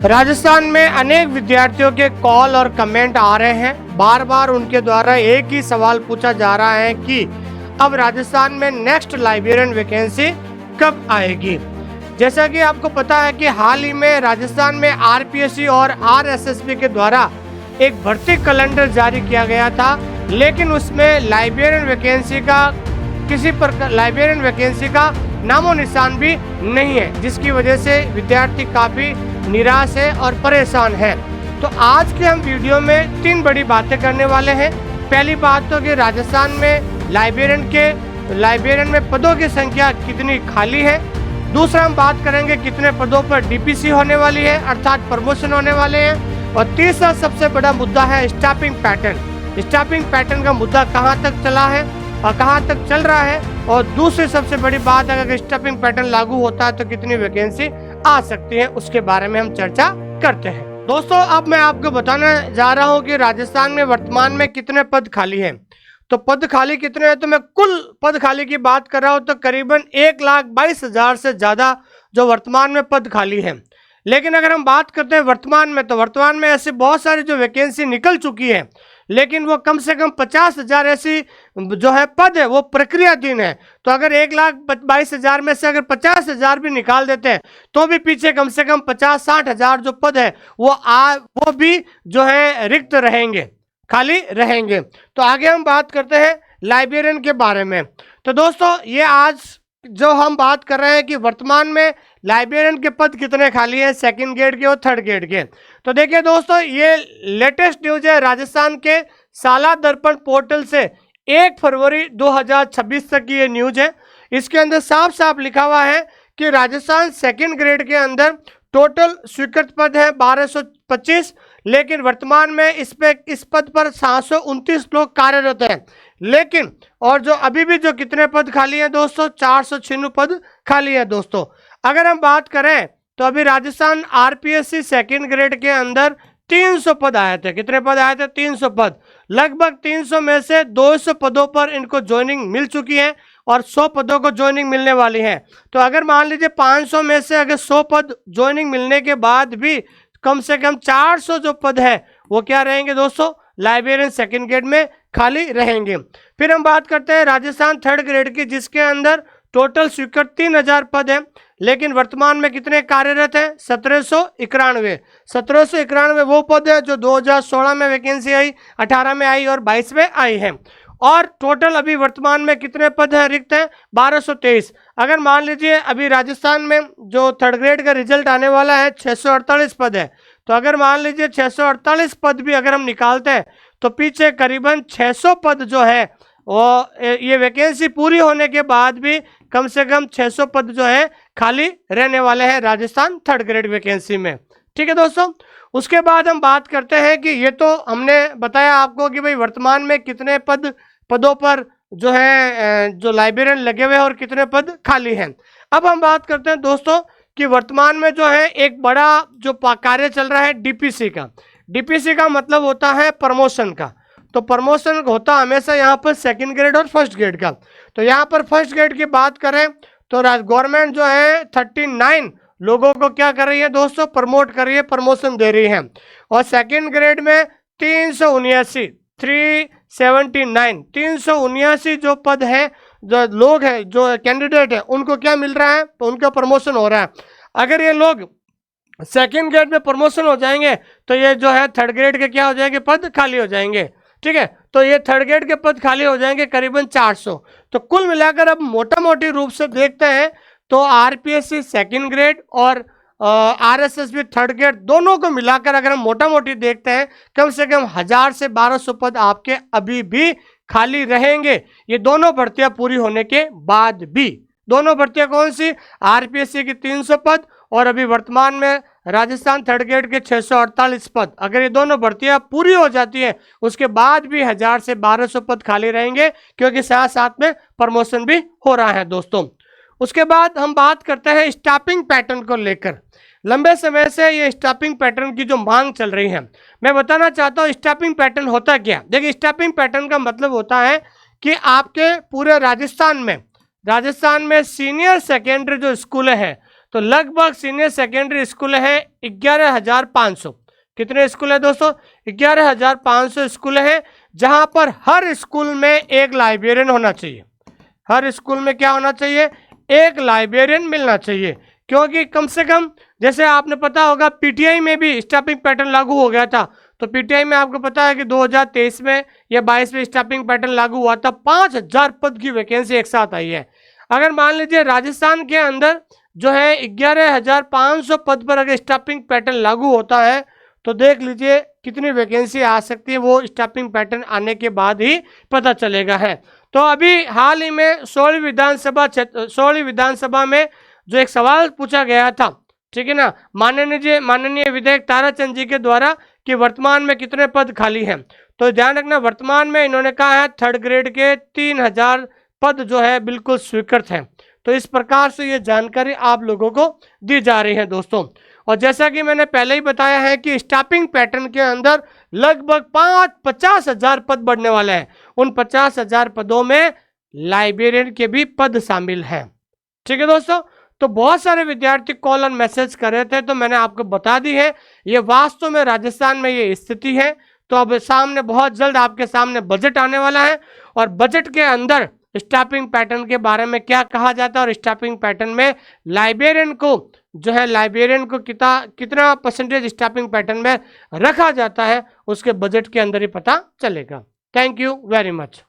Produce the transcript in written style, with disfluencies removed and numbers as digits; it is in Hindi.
राजस्थान में अनेक विद्यार्थियों के कॉल और कमेंट आ रहे हैं। बार बार उनके द्वारा एक ही सवाल पूछा जा रहा है कि अब राजस्थान में नेक्स्ट लाइब्रेरियन वैकेंसी कब आएगी। जैसा कि आपको पता है कि हाल ही में राजस्थान में आरपीएससी और आरएसएसबी के द्वारा एक भर्ती कैलेंडर जारी किया गया था, लेकिन उसमें लाइब्रेरियन वैकेंसी का नामो निशान भी नहीं है, जिसकी वजह से विद्यार्थी काफी निराश है और परेशान है। तो आज के हम वीडियो में 3 बड़ी बातें करने वाले हैं। पहली बात तो कि राजस्थान में लाइब्रेरियन में पदों की संख्या कितनी खाली है। दूसरा हम बात करेंगे कितने पदों पर डीपीसी होने वाली है, अर्थात प्रमोशन होने वाले हैं। और तीसरा सबसे बड़ा मुद्दा है स्टाफिंग पैटर्न का मुद्दा कहां तक चला है और कहां तक चल रहा है। और दूसरी सबसे बड़ी बात, अगर स्टाफिंग पैटर्न लागू होता है तो कितनी वैकेंसी आ सकती है, उसके बारे में हम चर्चा करते हैं। दोस्तों, अब मैं आपको बताने जा रहा हूं कि राजस्थान में वर्तमान में कितने पद खाली हैं। तो पद खाली कितने हैं, तो मैं कुल पद खाली की बात कर रहा हूं तो करीबन 1,22,000 से ज्यादा जो वर्तमान में पद खाली है। लेकिन अगर हम बात करते हैं वर्तमान में, तो वर्तमान में ऐसे बहुत सारी जो वैकेंसी निकल चुकी है, लेकिन वो कम से कम 50,000 ऐसी जो है पद है वो प्रक्रियाधीन है। तो अगर 1,22,000 में से अगर 50,000 भी निकाल देते हैं तो भी पीछे कम से कम 50-60,000 जो पद है वो भी जो है रिक्त रहेंगे, खाली रहेंगे। तो आगे हम बात करते हैं लाइब्रेरियन के बारे में। तो दोस्तों, ये आज जो हम बात कर रहे हैं कि वर्तमान में लाइब्रेरियन के पद कितने खाली हैं, 2nd ग्रेड के और 3rd ग्रेड के। तो देखिए दोस्तों, ये लेटेस्ट न्यूज है राजस्थान के साला दर्पण पोर्टल से 1 फरवरी 2026 तक की ये न्यूज है। इसके अंदर साफ साफ लिखा हुआ है कि राजस्थान 2nd ग्रेड के अंदर टोटल स्वीकृत पद है 1225, लेकिन वर्तमान में इस पद पर 729 लोग कार्यरत हैं। लेकिन और जो अभी भी जो कितने पद खाली हैं दोस्तों, 496 पद खाली है दोस्तों। अगर हम बात करें तो अभी राजस्थान आरपीएससी 2nd ग्रेड के अंदर 300 पद आए थे। कितने पद आए थे? 300 पद। लगभग 300 में से 200 पदों पर इनको ज्वाइनिंग मिल चुकी है और 100 पदों को ज्वाइनिंग मिलने वाली है। तो अगर मान लीजिए 500 में से अगर 100 पद ज्वाइनिंग मिलने के बाद भी कम से कम 400 जो पद है वो क्या रहेंगे दोस्तों, लाइब्रेरियन 2nd ग्रेड में खाली रहेंगे। फिर हम बात करते हैं राजस्थान 3rd ग्रेड की, जिसके अंदर टोटल स्वीकृत 3,000 पद है, लेकिन वर्तमान में कितने कार्यरत हैं? 1791 वो पद है जो 2016 में वैकेंसी आई, 18 में आई और 22 में आई है। और टोटल अभी वर्तमान में कितने पद हैं रिक्त हैं? 1223। अगर मान लीजिए अभी राजस्थान में जो 3rd ग्रेड का रिजल्ट आने वाला है 648 पद है, तो अगर मान लीजिए 648 पद भी अगर हम निकालते हैं तो पीछे करीबन 600 पद जो है वो ये वैकेंसी पूरी होने के बाद भी कम से कम 600 पद जो है खाली रहने वाले हैं राजस्थान 3rd ग्रेड वैकेंसी में। ठीक है दोस्तों, उसके बाद हम बात करते हैं कि ये तो हमने बताया आपको कि भाई वर्तमान में कितने पदों पर जो है जो लाइब्रेरियन लगे हुए हैं और कितने पद खाली हैं। अब हम बात करते हैं दोस्तों कि वर्तमान में जो है एक बड़ा जो कार्य चल रहा है डीपीसी का मतलब होता है प्रमोशन का। तो प्रमोशन होता हमेशा यहाँ पर 2nd ग्रेड और 1st ग्रेड का। तो यहाँ पर 1st ग्रेड की बात करें तो गवर्नमेंट जो है 39 लोगों को क्या कर रही है दोस्तों, प्रमोट कर रही है, प्रमोशन दे रही है। और 2nd ग्रेड में 379 जो पद है, जो लोग हैं, जो कैंडिडेट है, उनको क्या मिल रहा है? तो उनका प्रमोशन हो रहा है। अगर ये लोग 2nd ग्रेड में प्रमोशन हो जाएंगे तो ये जो है 3rd ग्रेड के क्या हो जाएंगे, पद खाली हो जाएंगे। ठीक है, तो ये 3rd ग्रेड के पद खाली हो जाएंगे करीबन 400। तो कुल मिलाकर अब मोटा मोटी रूप से देखते हैं तो आरपीएससी 2nd ग्रेड और आरएसएसबी 3rd ग्रेड दोनों को मिलाकर अगर हम मोटा मोटी देखते हैं कम से कम 1000 से 1200 पद आपके अभी भी खाली रहेंगे, ये दोनों भर्तियां पूरी होने के बाद भी। दोनों भर्तियां कौन सी? आरपीएससी की 300 पद और अभी वर्तमान में राजस्थान 3rd ग्रेड के 648 पद। अगर ये दोनों भर्तियां पूरी हो जाती है उसके बाद भी 1000 से 1200 पद खाली रहेंगे, क्योंकि साथ साथ में प्रमोशन भी हो रहा है दोस्तों। उसके बाद हम बात करते हैं स्टाफिंग पैटर्न को लेकर। लंबे समय से ये स्टाफिंग पैटर्न की जो मांग चल रही है, मैं बताना चाहता हूँ स्टाफिंग पैटर्न होता क्या। देखिए, स्टाफिंग पैटर्न का मतलब होता है कि आपके पूरे राजस्थान में सीनियर सेकेंडरी जो स्कूल है तो लगभग सीनियर सेकेंडरी स्कूल है 11,500। कितने स्कूल है दोस्तों? 11,500 स्कूल हैं, जहां पर हर स्कूल में एक लाइब्रेरियन होना चाहिए। हर स्कूल में क्या होना चाहिए? एक लाइब्रेरियन मिलना चाहिए, क्योंकि कम से कम जैसे आपने पता होगा पीटीआई में भी स्टाफिंग पैटर्न लागू हो गया था। तो पीटीआई में आपको पता है कि 2023 में या 22 में स्टाफिंग पैटर्न लागू हुआ था। 5,000 पद की वैकेंसी एक साथ आई है। अगर मान लीजिए राजस्थान के अंदर जो है 11,500 पद पर अगर स्टाफिंग पैटर्न लागू होता है तो देख लीजिए कितनी वैकेंसी आ सकती है, वो स्टाफिंग पैटर्न आने के बाद ही पता चलेगा है। तो अभी हाल ही में 16वीं विधानसभा में जो एक सवाल पूछा गया था, ठीक है ना, माननीय विधायक ताराचंद जी के द्वारा कि वर्तमान में कितने पद खाली हैं। तो ध्यान रखना, वर्तमान में इन्होंने कहा है 3rd ग्रेड के 3,000 पद जो है बिल्कुल स्वीकृत हैं। तो इस प्रकार से ये जानकारी आप लोगों को दी जा रही है दोस्तों। और जैसा कि मैंने पहले ही बताया है कि स्टाफिंग पैटर्न के अंदर लगभग 50,000 पद बढ़ने वाले हैं। उन 50,000 पदों में लाइब्रेरियन के भी पद शामिल हैं। ठीक है दोस्तों, तो बहुत सारे विद्यार्थी कॉल और मैसेज कर रहे थे, तो मैंने आपको बता दी है ये वास्तव में राजस्थान में ये स्थिति है। तो अब सामने बहुत जल्द आपके सामने बजट आने वाला है, और बजट के अंदर स्टाफिंग पैटर्न के बारे में क्या कहा जाता है, और स्टाफिंग पैटर्न में लाइब्रेरियन को कितना परसेंटेज स्टाफिंग पैटर्न में रखा जाता है, उसके बजट के अंदर ही पता चलेगा। Thank you very much.